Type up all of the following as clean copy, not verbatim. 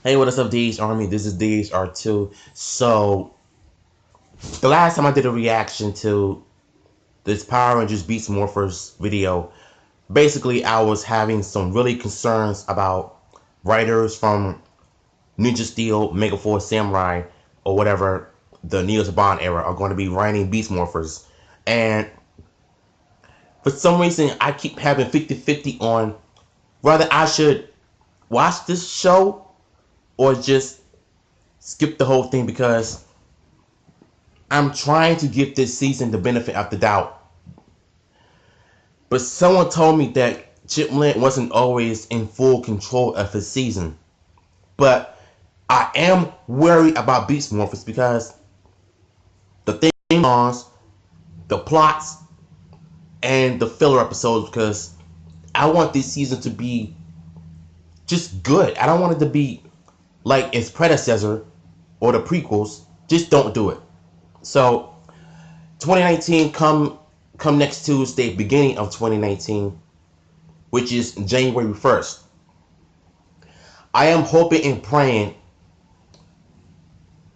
Hey, what is up, DH Army? This is DHR2. So, the last time I did a reaction to this Power Rangers Beast Morphers video, basically I was having some really concerns about writers from Ninja Steel, Mega Force Samurai, or whatever, the Neo Saban era, are going to be writing Beast Morphers. And for some reason, I keep having 50-50 on whether I should watch this show or just skip the whole thing, because I'm trying to give this season the benefit of the doubt. But someone told me that Chip Lynn wasn't always in full control of his season. But I am worried about Beast Morphers because the theme songs, the plots, and the filler episodes, because I want this season to be just good. I don't want it to be like its predecessor or the prequels. Just don't do it. So 2019 come next Tuesday, beginning of 2019, which is January 1st. I am hoping and praying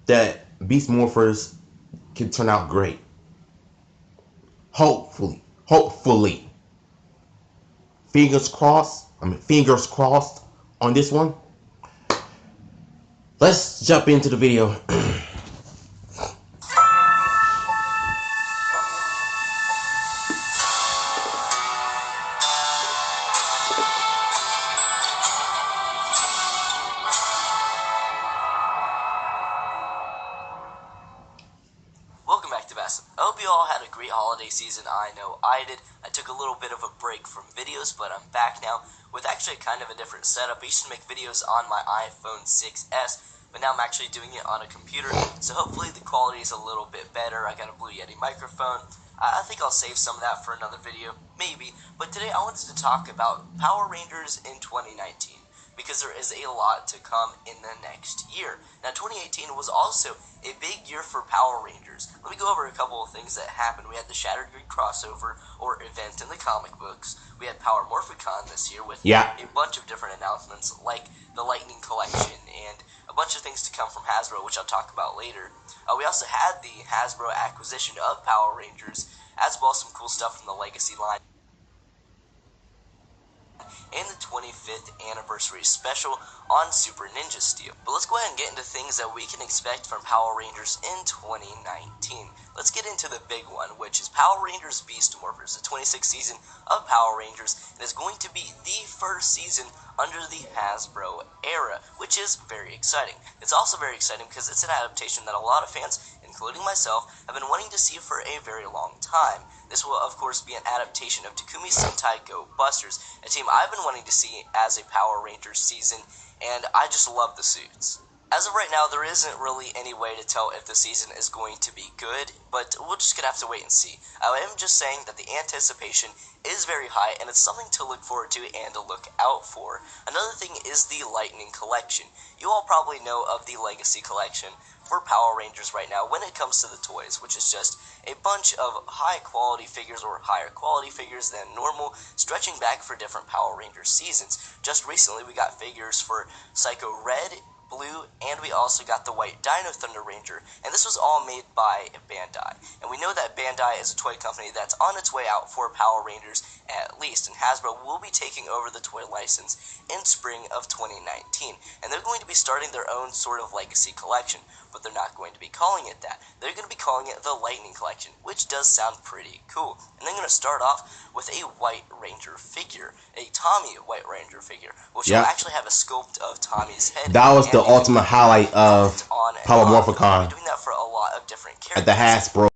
that Beast Morphers can turn out great. Hopefully. Hopefully. Fingers crossed. Fingers crossed on this one. Let's jump into the video. Welcome back to Bass. I hope you all had a great holiday season. I know I did. I took a little bit of a break from videos, but I'm back now with actually kind of a different setup. I used to make videos on my iPhone 6S, but now I'm actually doing it on a computer, so hopefully the quality is a little bit better. I got a Blue Yeti microphone. I think I'll save some of that for another video, maybe. But today I wanted to talk about Power Rangers in 2019. Because there is a lot to come in the next year. Now, 2018 was also a big year for Power Rangers. Let me go over a couple of things that happened. We had the Shattered Grid crossover, or event in the comic books. We had Power Morphicon this year with a bunch of different announcements, like the Lightning Collection and a bunch of things to come from Hasbro, which I'll talk about later. We also had the Hasbro acquisition of Power Rangers, as well as some cool stuff from the Legacy line, and the 25th anniversary special on Super Ninja Steel. But let's go ahead and get into things that we can expect from Power Rangers in 2019. Let's get into the big one, which is Power Rangers Beast Morphers, the 26th season of Power Rangers, and is going to be the first season under the Hasbro era, which is very exciting. It's also very exciting because it's an adaptation that a lot of fans, including myself, have been wanting to see for a very long time. This will, of course, be an adaptation of Takumi Sentai Go Busters, a team I've been wanting to see as a Power Rangers season, and I just love the suits. As of right now, there isn't really any way to tell if the season is going to be good, but we're just going to have to wait and see. I am just saying that the anticipation is very high, and it's something to look forward to and to look out for. Another thing is the Lightning Collection. You all probably know of the Legacy Collection for Power Rangers right now when it comes to the toys, which is just a bunch of high-quality figures, or higher quality figures than normal, stretching back for different Power Rangers seasons. Just recently, we got figures for Psycho Red, Blue, and we also got the White Dino Thunder Ranger, and this was all made by Bandai. And we know that Bandai is a toy company that's on its way out for Power Rangers, at least, and Hasbro will be taking over the toy license in spring of 2019. And they're going to be starting their own sort of legacy collection, but they're not going to be calling it that. They're going to be calling it the Lightning Collection, which does sound pretty cool. And they're going to start off with a White Ranger figure, a Tommy White Ranger figure, which will actually have a sculpt of Tommy's head. That was the ultimate highlight of Power Morphicon doing that for a lot of different characters at the Hasbro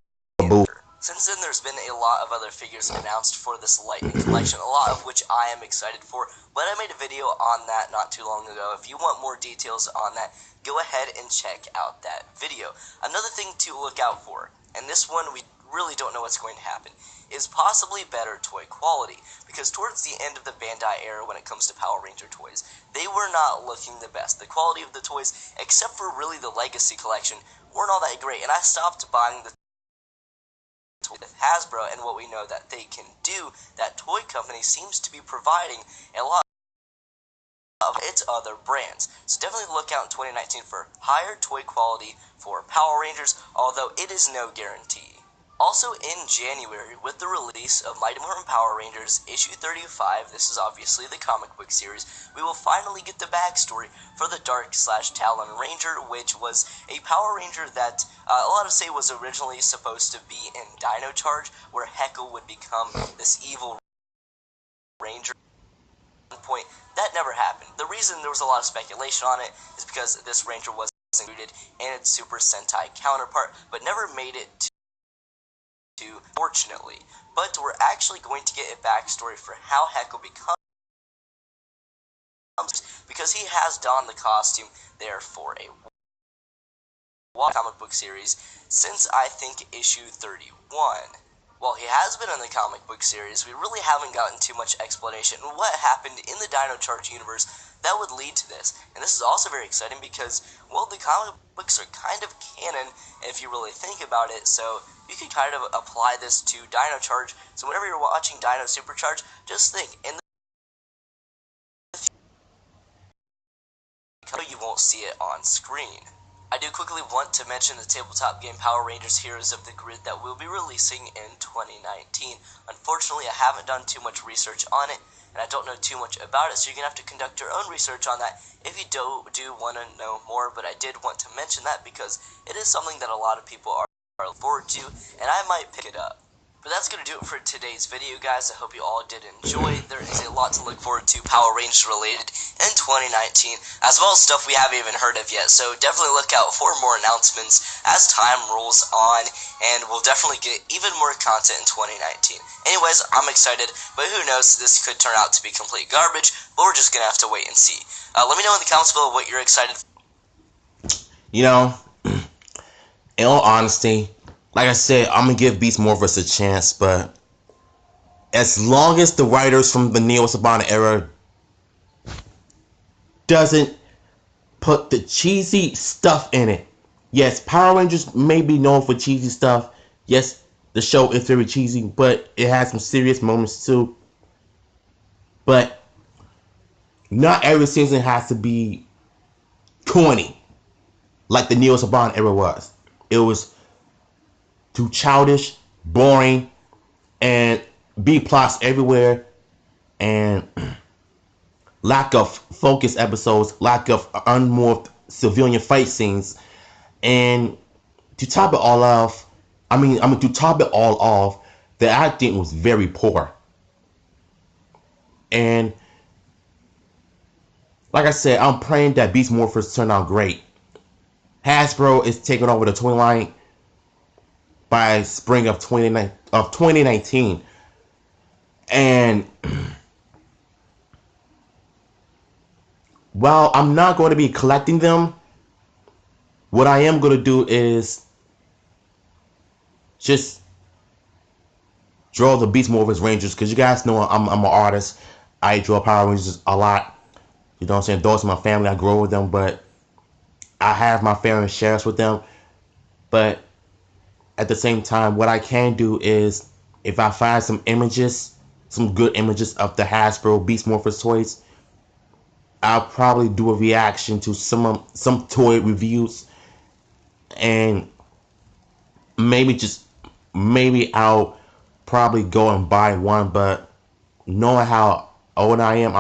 booth. Since then, there's been a lot of other figures announced for this Lightning Collection, a lot of which I am excited for, but I made a video on that not too long ago. If you want more details on that, go ahead and check out that video. Another thing to look out for, and this one we really don't know what's going to happen, is possibly better toy quality, because towards the end of the Bandai era when it comes to Power Ranger toys, they were not looking the best. The quality of the toys, except for really the Legacy Collection, weren't all that great, and I stopped buying the with Hasbro, and what we know that they can do, that toy company seems to be providing a lot of its other brands. So definitely look out in 2019 for higher toy quality for Power Rangers, although it is no guarantee. Also in January, with the release of Mighty Morphin Power Rangers issue 35, this is obviously the comic book series, we will finally get the backstory for the Dark/Talon Ranger, which was a Power Ranger that a lot of say was originally supposed to be in Dino Charge, where Heckle would become this evil ranger. Point that never happened. The reason there was a lot of speculation on it is because this ranger was included in its Super Sentai counterpart, but never made it to, fortunately. But we're actually going to get a backstory for how Heckle becomes, because he has donned the costume there for a comic book series since I think issue 31. While he has been in the comic book series, we really haven't gotten too much explanation on what happened in the Dino Charge universe that would lead to this. And this is also very exciting because, well, the comic books are kind of canon if you really think about it, so you can kind of apply this to Dino Charge. So whenever you're watching Dino Supercharge, just think, in the you won't see it on screen. I do quickly want to mention the tabletop game Power Rangers Heroes of the Grid that we'll be releasing in 2019. Unfortunately, I haven't done too much research on it, and I don't know too much about it, so you're going to have to conduct your own research on that if you do want to know more, but I did want to mention that because it is something that a lot of people are looking forward to, and I might pick it up. But that's going to do it for today's video, guys. I hope you all did enjoy. There is a lot to look forward to Power Rangers related in 2019, as well as stuff we haven't even heard of yet. So definitely look out for more announcements as time rolls on, and we'll definitely get even more content in 2019. Anyways, I'm excited, but who knows, this could turn out to be complete garbage, but we're just going to have to wait and see. Let me know in the comments below what you're excited for. You know, in all honesty, like I said, I'm gonna give Beast Morphers a chance, but as long as the writers from the Neo Saban era doesn't put the cheesy stuff in it. Yes, Power Rangers may be known for cheesy stuff. Yes, the show is very cheesy, but it has some serious moments too. But not every season has to be corny like the Neo Saban era was. It was too childish, boring, and B plots everywhere, and lack of focus episodes, lack of unmorphed civilian fight scenes, and to top it all off, to top it all off, the acting was very poor. And like I said, I'm praying that Beast Morphers turn out great. Hasbro is taking over the toy line by spring of 2019, and while I'm not going to be collecting them, what I am going to do is just draw the Beast Morphers Rangers, because you guys know I'm an artist. I draw Power Rangers a lot. You know what I'm saying? Those are my family. I grow with them, but I have my fair shares with them. But at the same time, what I can do is, if I find some images, some good images of the Hasbro Beast Morphers toys, I'll probably do a reaction to some toy reviews, and maybe I'll probably go and buy one. But knowing how old I am,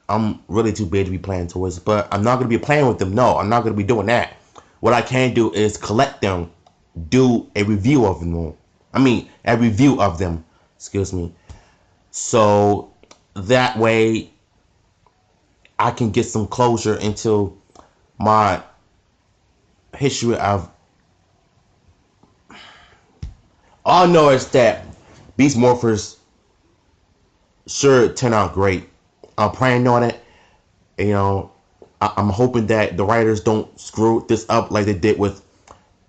I'm really too big to be playing toys. But I'm not going to be playing with them. No, I'm not going to be doing that. What I can do is collect them, do a review of them. A review of them. Excuse me. So that way I can get some closure into my history of. All I know is that Beast Morphers should turn out great. I'm praying on it. You know, I'm hoping that the writers don't screw this up like they did with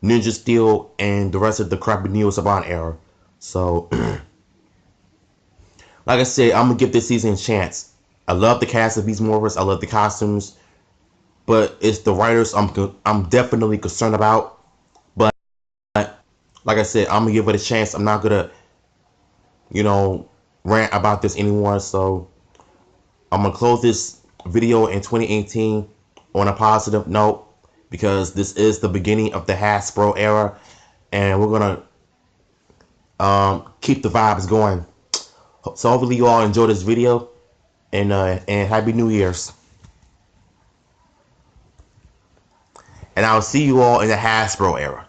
Ninja Steel and the rest of the crappy Neo Saban era. So, like I said, I'm gonna give this season a chance. I love the cast of Beast Morphers. I love the costumes, but it's the writers I'm definitely concerned about. But like I said, I'm gonna give it a chance. I'm not gonna, rant about this anymore. So I'm gonna close this video in 2018 on a positive note, because this is the beginning of the Hasbro era, and we're gonna keep the vibes going. So hopefully you all enjoy this video, and Happy New Year's. And I'll see you all in the Hasbro era.